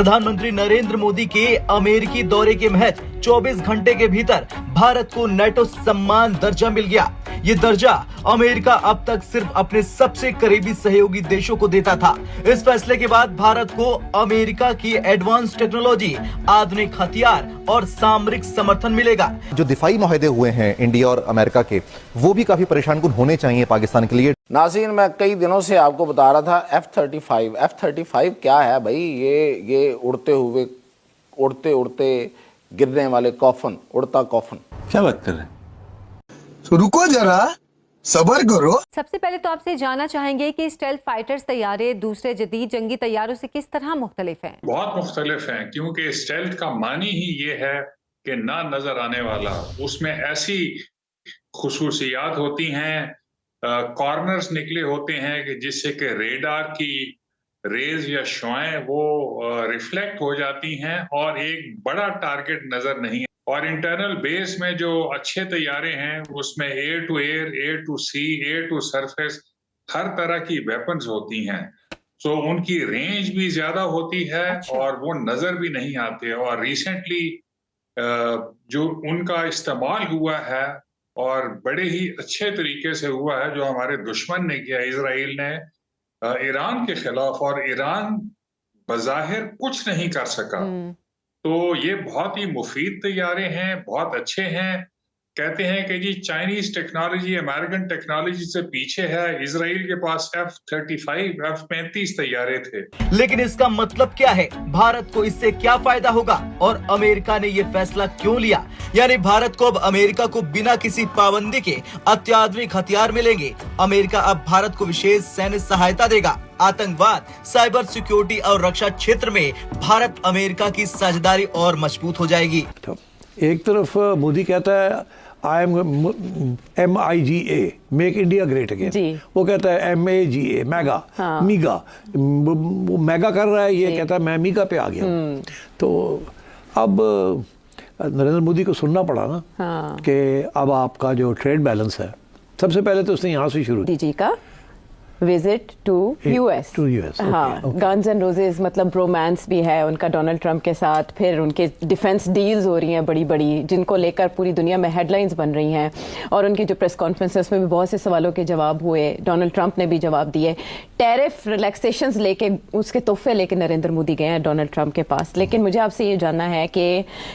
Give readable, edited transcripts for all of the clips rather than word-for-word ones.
प्रधानमंत्री नरेंद्र मोदी के अमेरिकी दौरे के महज 24 घंटे के भीतर भारत को नेटो सम्मान दर्जा मिल गया। ये दर्जा अमेरिका अब तक सिर्फ अपने सबसे करीबी सहयोगी देशों को देता था। इस फैसले के बाद भारत को अमेरिका की एडवांस टेक्नोलॉजी, आधुनिक हथियार और सामरिक समर्थन मिलेगा। जो दिफाई माहदे हुए हैं इंडिया और अमेरिका के, वो भी काफी परेशानकुन होने चाहिए पाकिस्तान के लिए। नाज़रीन, मैं कई दिनों से आपको बता रहा था F-35 क्या है भाई? ये उड़ते उड़ते गिरने वाले कॉफन, उड़ता कॉफन। क्या बात कर रहे हैं? तो रुको जरा, सब्र करो। सबसे पहले तो आपसे जानना चाहेंगे कि स्टेल्थ फाइटर्स तैयारे दूसरे जदीद जंगी तैयारों से किस तरह मुख्तलिफ हैं? बहुत मुख्तलिफ हैं, क्योंकि स्टेल्थ का मानी ही ये है कि ना नजर आने वाला। उसमें ऐसी खुसूसियात होती हैं, कॉर्नर्स निकले होते हैं कि जिससे कि रेडार की रेज या शुआएं वो रिफ्लेक्ट हो जाती हैं और एक बड़ा टारगेट नजर नहीं। और इंटरनल बेस में जो अच्छे तैयारे हैं उसमें air to air, air to sea, air to surface हर तरह की वेपन्स होती हैं। तो उनकी रेंज भी ज्यादा होती है और वो नजर भी नहीं आते। और रिसेंटली जो उनका इस्तेमाल हुआ है और बड़े ही अच्छे तरीके से हुआ है, जो हमारे दुश्मन ने किया, इजराइल ने ईरान के खिलाफ, और ईरान बज़ाहिर कुछ नहीं कर सका। तो ये बहुत ही मुफीद तैयारे हैं, बहुत अच्छे हैं। कहते हैं कि जी चाइनीज टेक्नोलॉजी अमेरिकन टेक्नोलॉजी से पीछे है। इजराइल के पास F-35, F-35 तैयारे थे। लेकिन इसका मतलब क्या है? भारत को इससे क्या फायदा होगा और अमेरिका ने ये फैसला क्यों लिया? यानी भारत को अब अमेरिका को बिना किसी पाबंदी के अत्याधुनिक हथियार मिलेंगे। अमेरिका अब भारत को विशेष सैन्य सहायता देगा। आतंकवाद, साइबर सिक्योरिटी और रक्षा क्षेत्र में भारत अमेरिका की साझेदारी और मजबूत हो जाएगी। एक तरफ मोदी कहता है MIGA, make India great again. वो कहता है MAGA, मैगा, मीगा। वो मैगा कर रहा है, ये कहता है मैं मीगा पे आ गया। तो अब नरेंद्र मोदी को सुनना पड़ा ना कि अब आपका जो ट्रेड बैलेंस है, सबसे पहले तो उसने यहाँ से शुरू डीजी का विजिट टू यूएस। हाँ, गन्स एंड रोजेस, मतलब रोमांस भी है उनका डोनाल्ड ट्रंप के साथ। फिर उनके डिफेंस डील्स हो रही हैं बड़ी बड़ी, जिनको लेकर पूरी दुनिया में हेडलाइंस बन रही हैं। और उनकी जो प्रेस कॉन्फ्रेंसेस में भी बहुत से सवालों के जवाब हुए, डोनाल्ड ट्रंप ने भी जवाब दिए। टैरिफ रिलैक्सेशंस लेके, उसके तोहफे लेके नरेंद्र मोदी गए हैं डोनाल्ड ट्रंप के पास। लेकिन मुझे आपसे ये जानना है कि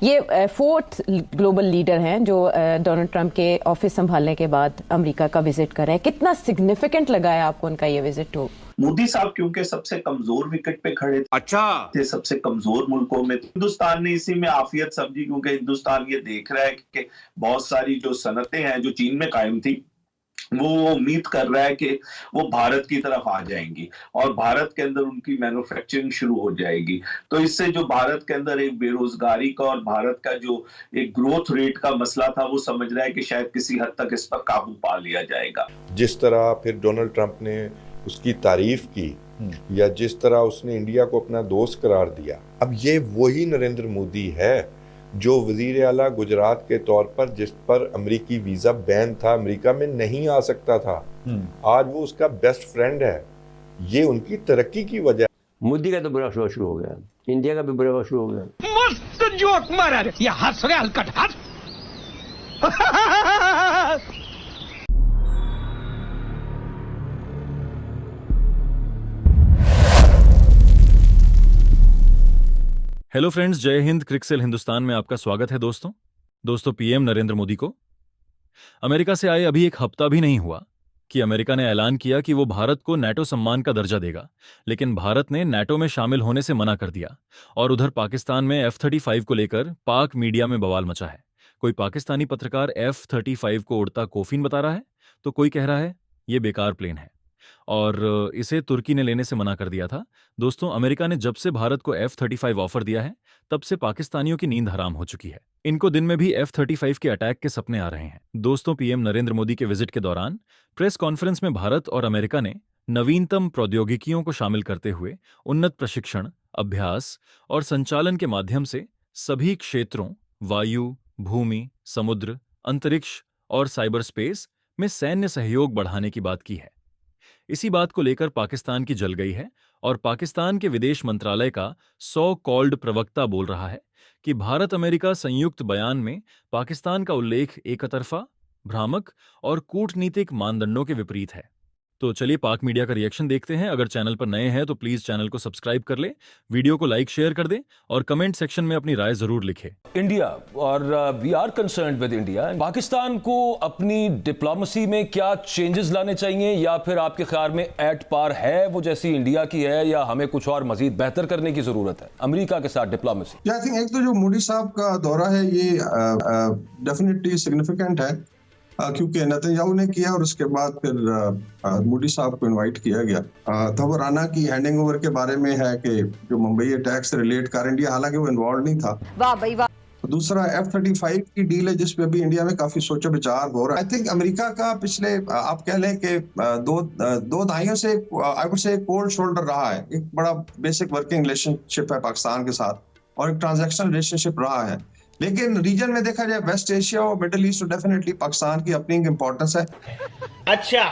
ये फोर्थ ग्लोबल लीडर हैं जो डोनाल्ड ट्रंप के ऑफिस संभालने के बाद अमेरिका का विजिट कर रहे हैं। कितना सिग्निफिकेंट लगा है आपको उनका ये विजिट? हो मोदी साहब क्योंकि सबसे कमजोर विकेट पे खड़े थे, सबसे कमजोर मुल्कों में हिंदुस्तान ने इसी में आफियत समझी, क्योंकि हिंदुस्तान ये देख रहा है कि बहुत सारी जो सनतें हैं जो चीन में कायम थी, वो उम्मीद कर रहा है कि वो भारत की तरफ आ जाएंगी और भारत के अंदर उनकी मैन्युफैक्चरिंग शुरू हो जाएगी। तो इससे जो भारत के अंदर एक बेरोजगारी का और भारत का जो एक ग्रोथ रेट का मसला था, वो समझ रहा है कि शायद किसी हद तक इस पर काबू पा लिया जाएगा। जिस तरह फिर डोनाल्ड ट्रंप ने उसकी तारीफ की या जिस तरह उसने इंडिया को अपना दोस्त करार दिया, अब ये वही नरेंद्र मोदी है जो वजीर आला गुजरात के तौर पर, जिस पर अमेरिकी वीजा बैन था, अमेरिका में नहीं आ सकता था, आज वो उसका बेस्ट फ्रेंड है। ये उनकी तरक्की की वजह। मोदी का तो बुरा शो शुरू हो गया, इंडिया का भी बुरा शुरू हो गया। मस्त जोक मारा रे, ये हंस रहे हलकट हंस। हेलो फ्रेंड्स, जय हिंद। क्रिकसेल हिंदुस्तान में आपका स्वागत है। दोस्तों पीएम नरेंद्र मोदी को अमेरिका से आए अभी एक हफ्ता भी नहीं हुआ कि अमेरिका ने ऐलान किया कि वो भारत को नेटो सम्मान का दर्जा देगा। लेकिन भारत ने नेटो में शामिल होने से मना कर दिया। और उधर पाकिस्तान में F-35 को लेकर पाक मीडिया में बवाल मचा है। कोई पाकिस्तानी पत्रकार F-35 को उड़ता कोफिन बता रहा है, तो कोई कह रहा है ये बेकार प्लेन है और इसे तुर्की ने लेने से मना कर दिया था। दोस्तों, अमेरिका ने जब से भारत को F-35 ऑफर दिया है, तब से पाकिस्तानियों की नींद हराम हो चुकी है। इनको दिन में भी F-35 के अटैक के सपने आ रहे हैं। दोस्तों, पीएम नरेंद्र मोदी के विजिट के दौरान प्रेस कॉन्फ्रेंस में भारत और अमेरिका ने नवीनतम प्रौद्योगिकियों को शामिल करते हुए उन्नत प्रशिक्षण, अभ्यास और संचालन के माध्यम से सभी क्षेत्रों, वायु, भूमि, समुद्र, अंतरिक्ष और साइबर स्पेस में सैन्य सहयोग बढ़ाने की बात की है। इसी बात को लेकर पाकिस्तान की जल गई है और पाकिस्तान के विदेश मंत्रालय का सो कॉल्ड प्रवक्ता बोल रहा है कि भारत अमेरिका संयुक्त बयान में पाकिस्तान का उल्लेख एकतरफा, भ्रामक और कूटनीतिक मानदंडों के विपरीत है। तो चलिए पाक मीडिया का रिएक्शन देखते हैं। अगर चैनल पर नए हैं तो प्लीज चैनल को सब्सक्राइब कर ले, वीडियो को लाइक शेयर कर दें और कमेंट सेक्शन में अपनी राय जरूर लिखें। इंडिया और we are concerned with India. Pakistan को अपनी डिप्लोमेसी में क्या चेंजेस लाने चाहिए, या फिर आपके ख्याल में एट पार है वो जैसी इंडिया की है, या हमें कुछ और मजीद बेहतर करने की जरूरत है अमेरिका के साथ डिप्लोमेसी? आई थिंक एक तो जो मोदी साहब का दौरा है ये डेफिनेटली सिग्निफिकेंट है, क्योंकि नेतन्याहू ने किया और उसके बाद फिर मोदी साहब को इनवाइट किया गया। तो वो राना की हैंडिंग ओवर के बारे में है कि जो मुंबई अटैक से रिलेट कर इंडिया, हालांकि वो इन्वॉल्व नहीं था। वाह भाई वाह। दूसरा F-35 की डील है जिसपे अभी इंडिया में काफी सोचा विचार हो रहा है। आई थिंक अमेरिका का पिछले आप कह लें कि दो दहाइयों से I would say cold shoulder रहा है। एक बड़ा बेसिक वर्किंग रिलेशनशिप है पाकिस्तान के साथ और एक ट्रांजैक्शनल रिलेशनशिप रहा है, लेकिन रीजन में देखा जाए वेस्ट एशिया और मिडिल ईस्ट, तो डेफिनेटली पाकिस्तान की अपनी इंपॉर्टेंस है। अच्छा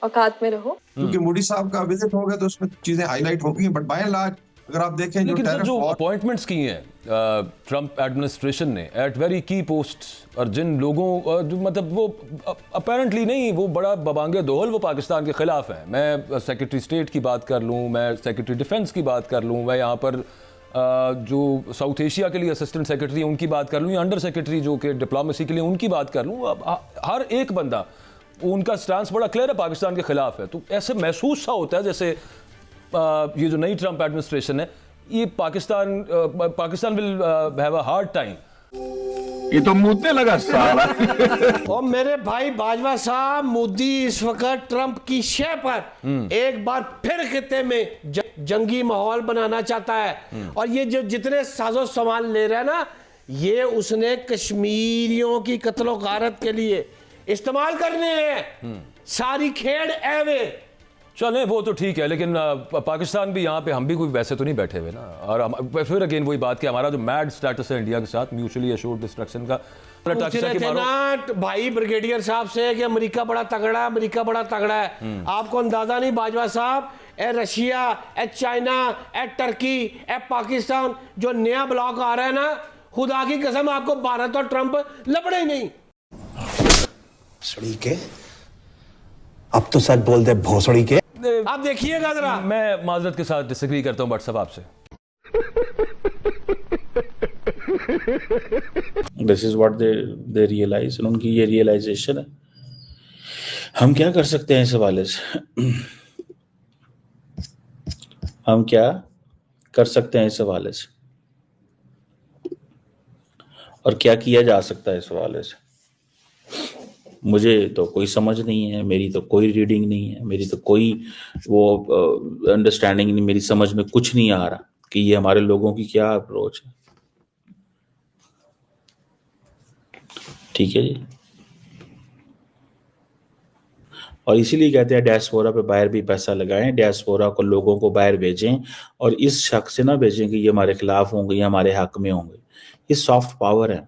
औकात में रहो, क्योंकि मोदी साहब का विजिट हो गया तो उसमें चीजें हाईलाइट हो गई। बट बाय एंड लार्ज अगर आप देखें जो अपॉइंटमेंट्स की हैं ट्रंप एडमिनिस्ट्रेशन ने एट वेरी की पोस्ट, और जिन लोगों जो मतलब वो अपेरेंटली नहीं, वो बड़ा बबांगे दोहल वो पाकिस्तान के खिलाफ हैं। मैं सेक्रेटरी स्टेट की बात कर लूँ, मैं सेक्रेटरी डिफेंस की बात कर लूँ, मैं यहाँ पर जो साउथ एशिया के लिए असिस्टेंट सेक्रेटरी हैं उनकी बात कर लूँ, या अंडर सेक्रेटरी जो कि डिप्लोमेसी के लिए उनकी बात कर लूँ, हर एक बंदा उनका स्टांस बड़ा क्लियर है पाकिस्तान के खिलाफ है। तो ऐसे महसूस सा होता है जैसे ये जो नई ट्रंप एडमिनिस्ट्रेशन है, ये Pakistan will have a hard time. ये तो मुद्दे लगा साला। और मेरे भाई बाजवा साहब, मोदी इस वक्त ट्रंप की शय पर एक बार फिर खिते में जंगी माहौल बनाना चाहता है। और ये जो जितने साजो सामान ले रहा है ना, ये उसने कश्मीरियों की कत्लो गारत के लिए इस्तेमाल करने हैं। सारी खेड़ एवे चलें, वो तो ठीक है, लेकिन पाकिस्तान भी यहाँ पे, हम भी कोई वैसे तो नहीं बैठे हुए ना। और फिर अगेन वही बात कि हमारा जो मैड स्टेटस है इंडिया के साथ म्यूचुअली अश्योर्ड डिस्ट्रक्शन का, पूछ रहे थे ना भाई ब्रिगेडियर साहब से कि अमेरिका बड़ा तगड़ा है, अमेरिका बड़ा तगड़ा है। आपको अंदाजा नहीं बाजवा साहब, ए रशिया, ए चाइना, ए टर्की, ए पाकिस्तान, जो नया ब्लॉक आ रहा है ना, खुदा की कसम आपको भारत और ट्रंप लपड़े ही नहीं। सड़ी के अब तो सच बोल दे भोसड़ी के। आप देखिएगा जरा। मैं माजरत के साथ डिसएग्री करता हूं व्हाट्सएप आपसे। This is what they realise, उनकी ये रियलाइजेशन है। हम क्या कर सकते हैं इस हवाले से? हम क्या कर सकते हैं इस हवाले से, और क्या किया जा सकता है इस हवाले से? मुझे तो कोई समझ नहीं है, मेरी तो कोई रीडिंग नहीं है, मेरी तो कोई वो अंडरस्टैंडिंग नहीं, मेरी समझ में कुछ नहीं आ रहा कि ये हमारे लोगों की क्या अप्रोच है। ठीक है जी, और इसीलिए कहते हैं डायस्पोरा पे बाहर भी पैसा लगाएं, डायस्पोरा को लोगों को बाहर भेजें, और इस शक से ना भेजें कि ये हमारे खिलाफ होंगे या हमारे हक में होंगे। ये सॉफ्ट पावर है।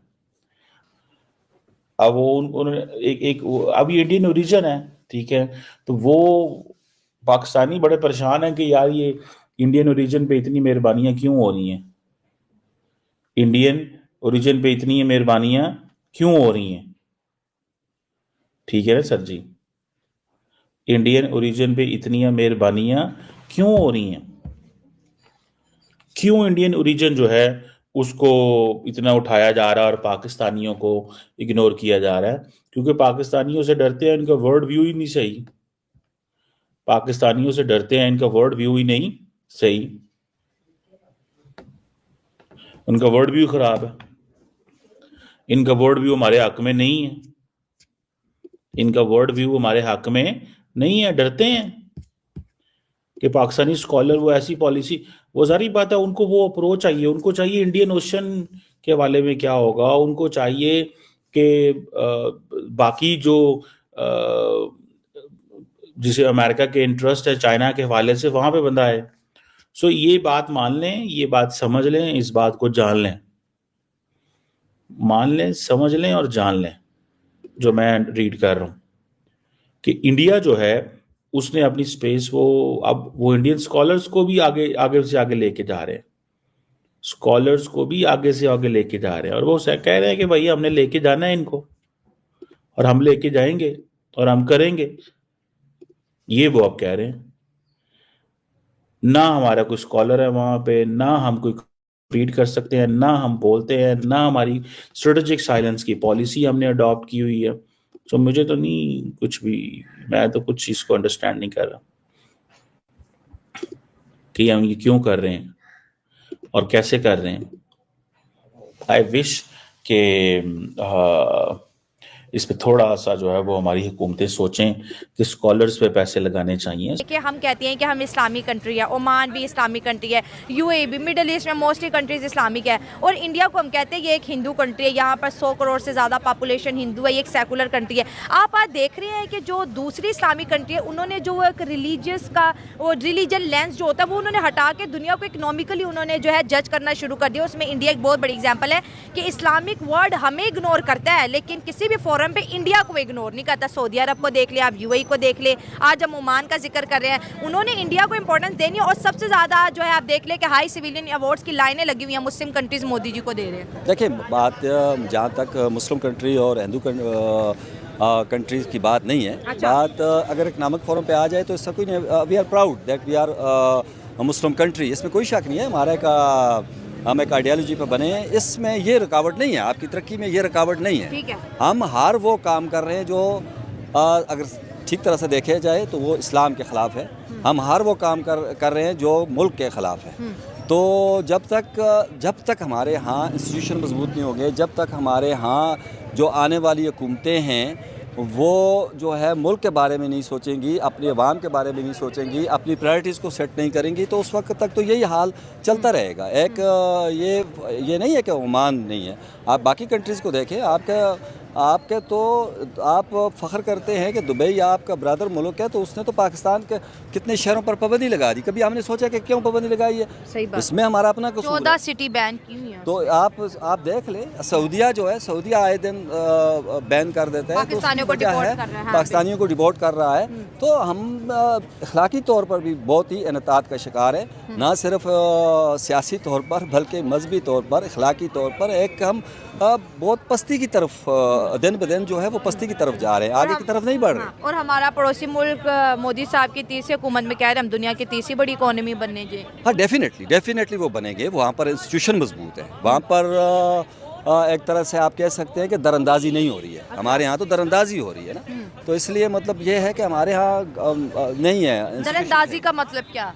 अब वो एक अब ये इंडियन ओरिजिन है, ठीक है, तो वो पाकिस्तानी बड़े परेशान हैं कि यार ये इंडियन ओरिजिन पे इतनी मेहरबानियां क्यों हो रही हैं, इंडियन ओरिजिन पे इतनी मेहरबानियां क्यों हो रही हैं। ठीक है ना सर जी, इंडियन ओरिजिन पे इतनी मेहरबानियां क्यों हो रही हैं, क्यों इंडियन ओरिजिन जो है उसको इतना उठाया जा रहा है और पाकिस्तानियों को इग्नोर किया जा रहा है? क्योंकि पाकिस्तानियों से डरते हैं, इनका वर्ल्ड व्यू ही नहीं सही। पाकिस्तानियों से डरते हैं, इनका वर्ल्ड व्यू ही नहीं सही, उनका वर्ल्ड व्यू खराब है, इनका वर्ल्ड व्यू हमारे हक में नहीं है, इनका वर्ल्ड व्यू हमारे हक में नहीं है। डरते हैं कि पाकिस्तानी स्कॉलर वो ऐसी पॉलिसी, वो सारी बात है, उनको वो अप्रोच चाहिए, उनको चाहिए इंडियन ओशन के हवाले में क्या होगा, उनको चाहिए कि बाकी जो जिसे अमेरिका के इंटरेस्ट है चाइना के हवाले से, वहां पे बंदा है। सो ये बात मान लें, ये बात समझ लें, इस बात को जान लें, मान लें, समझ लें और जान लें जो मैं रीड कर रहा हूं कि इंडिया जो है उसने अपनी स्पेस अब वो इंडियन स्कॉलर्स को भी आगे से आगे लेके जा रहे हैं, स्कॉलर्स को भी आगे से आगे लेके जा रहे हैं, और वो कह रहे हैं कि भाई हमने लेके जाना है इनको, और हम लेके जाएंगे और हम करेंगे, ये वो अब कह रहे हैं। ना हमारा कोई स्कॉलर है वहां पे, ना हम कोई रीड कर सकते हैं, ना हम बोलते हैं, ना हमारी स्ट्रेटेजिक साइलेंस की पॉलिसी हमने अडॉप्ट की हुई है। तो मुझे तो नहीं कुछ भी, मैं तो कुछ चीज को अंडरस्टैंड नहीं कर रहा कि हम ये क्यों कर रहे हैं और कैसे कर रहे हैं। आई विश के इस पे थोड़ा सा जो है वो हमारी हुकूमतें सोचें कि स्कॉलर्स पे पैसे लगाने चाहिए। कि हम कहते हैं कि हम इस्लामिक कंट्री है, ओमान भी इस्लामिक कंट्री है, यूएई भी, मिडिल ईस्ट में मोस्टली कंट्रीज इस्लामिक है, और इंडिया को हम कहते हैं ये एक हिंदू कंट्री है, यहाँ पर 100 करोड़ से ज़्यादा पॉपुलेशन हिंदू है, ये एक सेकुलर कंट्री है। आप आज देख रहे हैं कि जो दूसरी इस्लामिक कंट्री है उन्होंने जो एक रिलीजियस का वो रिलीजन लेंस जो होता है वो उन्होंने हटा के दुनिया को इकोनॉमिकली उन्होंने जो है जज करना शुरू कर दिया। उसमें इंडिया एक बहुत बड़ी एग्जाम्पल है कि इस्लामिक वर्ल्ड हमें इग्नोर करता है लेकिन किसी भी फोरम पे इंडिया को इग्नोर नहीं करता। सऊदी अरब को देख ले, आप यूएई को देख ले, आज हम ओमान का जिक्र कर रहे हैं, उन्होंने इंडिया को इंपॉर्टेंस देनी है। और सबसे ज़्यादा जो है आप देख ले कि हाई सिविलियन अवार्ड्स की लाइनें लगी हुई हैं मुस्लिम कंट्रीज मोदी जी को दे रहे हैं। देखिए, बात जहाँ तक मुस्लिम कंट्री और हिंदू कंट्रीज़ की बात नहीं है। अच्छा। बात अगर इकनॉमिक फोरम पे आ जाए तो इसका कोई नहीं, we are proud that we are Muslim country, इसमें कोई शक नहीं है। हमारे हम एक आइडियोलॉजी पे बने हैं, इसमें ये रुकावट नहीं है, आपकी तरक्की में ये रुकावट नहीं है। ठीक है। हम हर वो काम कर रहे हैं जो अगर ठीक तरह से देखे जाए तो वो इस्लाम के ख़िलाफ़ है। हम हर वो काम कर रहे हैं जो मुल्क के ख़िलाफ़ है। तो जब तक हमारे यहाँ इंस्टीट्यूशन मजबूत नहीं होंगे, जब तक हमारे यहाँ जो आने वाली हुकूमतें हैं वो जो है मुल्क के बारे में नहीं सोचेंगी, अपनी आवाम के बारे में नहीं सोचेंगी, अपनी प्रायोरिटीज़ को सेट नहीं करेंगी, तो उस वक्त तक तो यही हाल चलता रहेगा। एक ये नहीं है कि ओमान नहीं है, आप बाकी कंट्रीज़ को देखें, आपके तो आप फ़ख्र करते हैं कि दुबई आपका ब्रदर मुल्क है, तो उसने तो पाकिस्तान के कितने शहरों पर पाबंदी लगा दी। कभी हमने सोचा कि क्यों पाबंदी लगाई है? सही बात। इसमें हमारा अपना कसूर 14 सिटी बैन की हुई है। तो आप देख ले, सऊदिया जो है, सऊदिया आए दिन बैन कर देता है, पाकिस्तानियों को डिपोर्ट कर रहा है, पाकिस्तानियों को डिपोर्ट कर रहा है। तो हम अखलाकी तौर पर भी बहुत ही इनताद का शिकार है, ना सिर्फ सियासी तौर पर बल्कि मजहबी तौर पर, अखलाकी तौर पर एक हम बहुत पस्ती की तरफ दिन ब दिन जो है वो पस्ती की तरफ जा रहे हैं, आगे की तरफ नहीं बढ़ रहे। और हमारा पड़ोसी मुल्क मोदी साहब की तीसरी हुकूमत में कह रहे हम दुनिया की तीसरी बड़ी इकोनॉमी बनने के। हाँ, डेफिनेटली वो बनेंगे। वहाँ पर इंस्टीट्यूशन मजबूत है, वहाँ पर एक तरह से आप कह सकते हैं कि दरअंदाजी नहीं हो रही है। हमारे यहाँ तो दरअंदाजी हो रही है ना, तो इसलिए मतलब ये है कि हमारे यहाँ नहीं है। दरअंदाजी का मतलब क्या?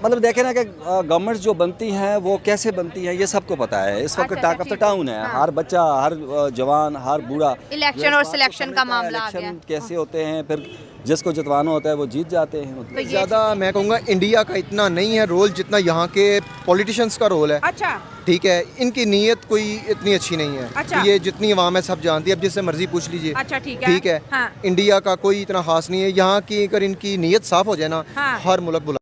मतलब देखें ना कि गवर्नमेंट जो बनती हैं वो कैसे बनती हैं ये सबको पता है। इस वक्त टॉक ऑफ द टाउन है। हर बच्चा, हर जवान, हर बूढ़ा, इलेक्शन और सिलेक्शन का मामला आ गया। कैसे होते हैं, फिर जिसको जितवाना होता है वो जीत जाते हैं। मतलब ज़्यादा मैं कहूँगा इंडिया का इतना नहीं है रोल जितना यहाँ के पॉलिटिशियंस का रोल है। अच्छा, ठीक है, इनकी नीयत कोई इतनी अच्छी नहीं है। अच्छा। ये जितनी अवाम है सब जानती है, अब जिससे मर्जी पूछ लीजिए। अच्छा, ठीक है। हाँ। इंडिया का कोई इतना खास नहीं है। यहाँ की अगर इनकी नीयत साफ हो जाए ना, हर मुल्क बुला